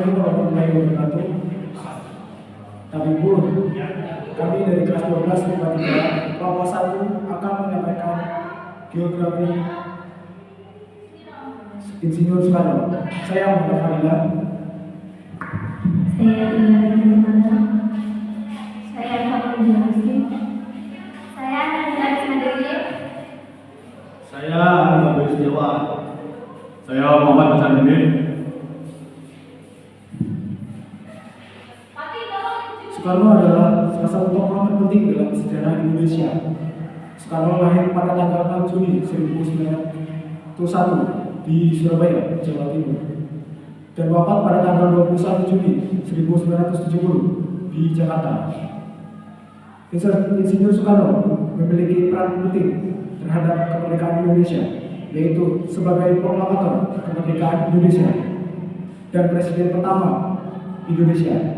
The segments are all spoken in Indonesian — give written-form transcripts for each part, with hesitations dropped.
Assalamualaikum warahmatullahi wabarakatuh. Tapi pun kami dari kelas 12 IPA 3 kelompok 1 akan menyampaikan geografi Insinyur Soekarno. Saya Muhammad Fadila. Saya Ina Rimana. Saya Fatul Janusi. Saya Nanda Ismadewi. Saya Anda Istiwa. Saya Muhammad Hasanuddin. Soekarno adalah salah satu tokoh terpenting dalam sejarah Indonesia. Soekarno lahir pada tanggal 6 Juni 1901 di Surabaya, Jawa Timur, dan wafat pada tanggal 21 Juni 1970 di Jakarta. Insinyur Soekarno memiliki peran penting terhadap kemerdekaan Indonesia, yaitu sebagai proklamator kemerdekaan Indonesia dan presiden pertama Indonesia.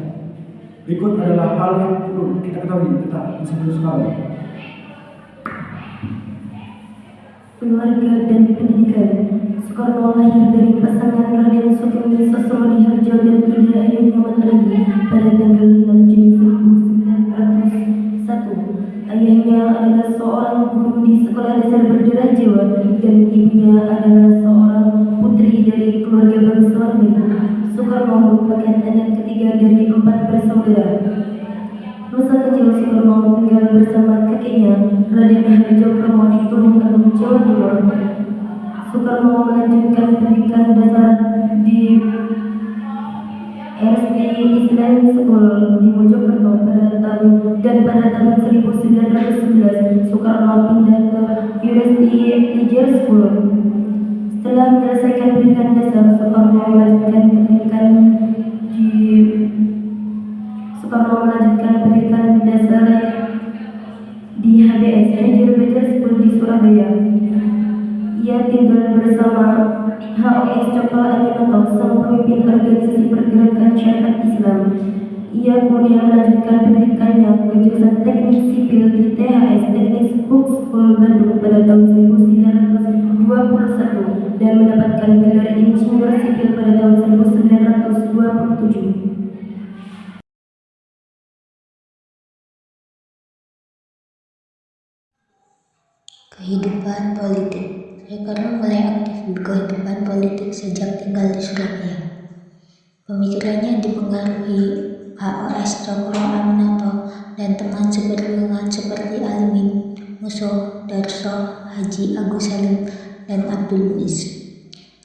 Berikut adalah hal yang perlu kita ketahui tentang Insinyur Soekarno. Keluarga dan pendidikan. Soekarno lahir dari pasangan Raden Sukemi Sosrodiharjo dan Ida Ayu Nyamanaragi pada tanggal 6 Juni 1901. Ayahnya adalah seorang guru di Sekolah Dasar Berdera Jawa dan ibunya adalah seorang putri dari keluarga bangsawan Melayu. Soekarno merupakan anak ketiga dari 4 bersaudara. Masa kecil Soekarno tinggal bersama kakeknya, Raden Harjo Kromo di Tulungagung, Jawa Timur. Soekarno melanjutkan pendidikan dasar di SD Islam School di Mojokerto pada tahun 1911 Soekarno pindah ke University Niger School. Setelah menyelesaikan pendidikan dasar, Soekarno melanjutkan pendidikan dasar di HBS Niger Bachelor School di Surabaya. Ia tinggal bersama HOS Cokro Aminoto, sang pemimpin organisasi pergerakan syariat Islam. Ia kemudian melanjutkan pendidikannya ke jurusan Teknik Sipil di THS Teknik School Bandung pada tahun 1921 dan mendapatkan gelar Insinyur Sipil pada tahun 1927. Kehidupan politik. Soekarno mulai aktif di kehidupan politik sejak tinggal di Surabaya. Pemikirannya dipengaruhi HOS Cokro Aminoto dan teman seperjuangan seperti Alimin, Muso, Darso, Haji Agus Salim, dan Abdul Muiz.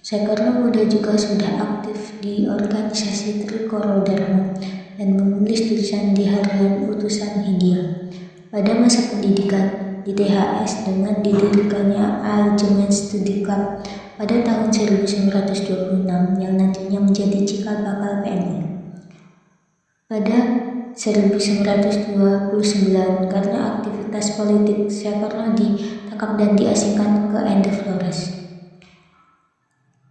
Soekarno muda juga sudah aktif di organisasi Trikoro Dharma dan menulis tulisan di harian Utusan Hindia. Pada masa pendidikan di THS dengan didirikannya Al-Jemaah Studi Club pada tahun 1926 yang nantinya menjadi cikal bakal PNI. Pada 1929 karena aktivitas politik, Soekarno ditangkap dan diasingkan ke Ende Flores.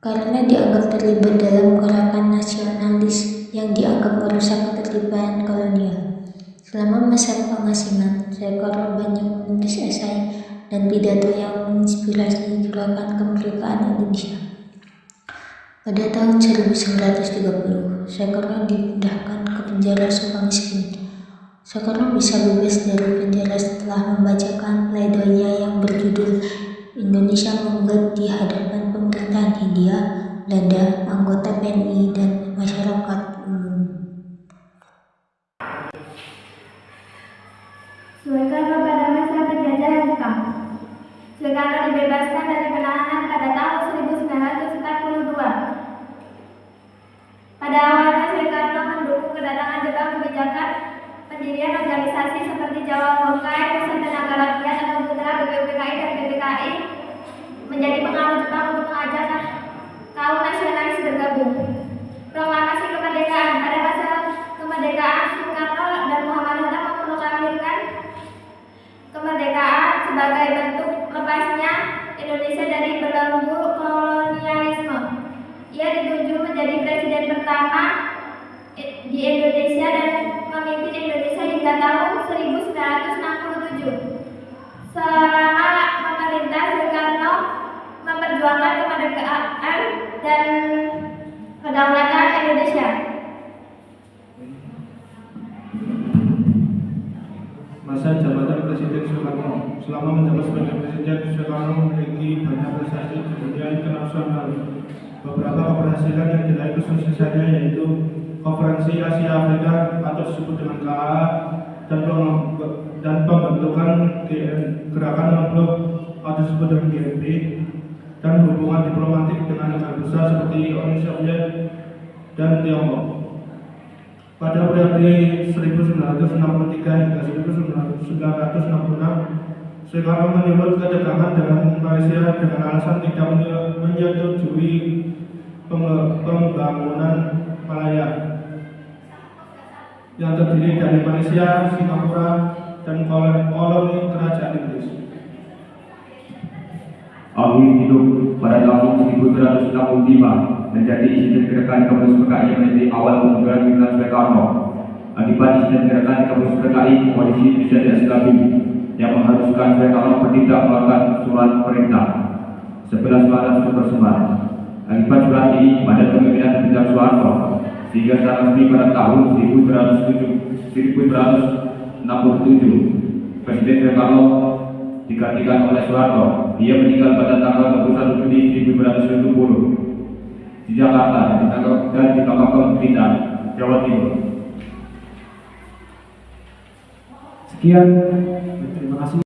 Karena dianggap terlibat dalam gerakan nasionalis yang dianggap merusak ketertiban kolonial. Selama masa pengasingan, Soekarno banyak menulis esai dan pidato yang menginspirasi gerakan kemerdekaan Indonesia. Pada tahun 1930, Soekarno dipindahkan ke penjara Sukamiskin. Soekarno bisa bebas dari penjara setelah membacakan pledoinya yang berjudul Indonesia Menggugat di hadapan pemerintahan Hindia, Belanda, anggota PNI, dan masyarakat umum. Soekarno pada masa penjajahan Jepang. Soekarno dibebaskan dari penahanan pada tahun 1942. Pada awalnya Soekarno mendukung kedatangan Jepang kebijakan pendirian organisasi seperti Jawa Hokai, Pusat Tenaga Rakyat atau Putra BPUPKI dan PPKI menjadi pengaruh Jepang untuk mengajak kaum nasionalis bergabung. Proklamasi kemerdekaan. Pada masa kemerdekaan, Soekarno dan Muhammad Hatta memproklamirkan kemerdekaan sebagai bentuk lepasnya Indonesia dari belenggu kolonialisme. Ia dituju menjadi presiden pertama di Indonesia dan memimpin Indonesia hingga tahun 1967. Selama memerintah, Soekarno memperjuangkan kemerdekaan dan kedaulatan Indonesia. masa jabatan Presiden Soekarno. Selama menjabat sebagai Presiden, Soekarno memiliki banyak prestasi di dunia internasional. Beberapa keberhasilan yang diraih kesuksesannya yaitu Konferensi Asia Afrika atau disebut dengan KAA dan pembentukan Gerakan Non-Blok atau disebut dengan GNP, dan hubungan diplomatik dengan negara besar seperti Uni Soviet dan Tiongkok. Pada periode 1963 hingga 1966, Soekarno menyebut ketegangan dengan Malaysia dengan alasan tidak menyetujui pembangunan Malaya yang terdiri dari Malaysia, Singapura, dan koloni kerajaan Inggris. Akhir hidup pada tahun 1965 menjadi insiden gerakan Komunis PKI menjadi awal kemunduran pimpinan Soekarno. Akibat insiden gerakan Komunis PKI, kondisi Indonesia tidak stabil yang mengharuskan Soekarno bertindak mengeluarkan surat perintah 11 Maret Supersemar. Akibat surat ini pada kepemimpinan Pimpinan Soeharto sehingga secara resmi pada tahun 1967 Presiden Soekarno digantikan oleh Soeharto. Dia meninggal pada tanggal 21 Juni 1970 di Jakarta dan dimakamkan di Pinang, Jawa Timur. Sekian, terima kasih.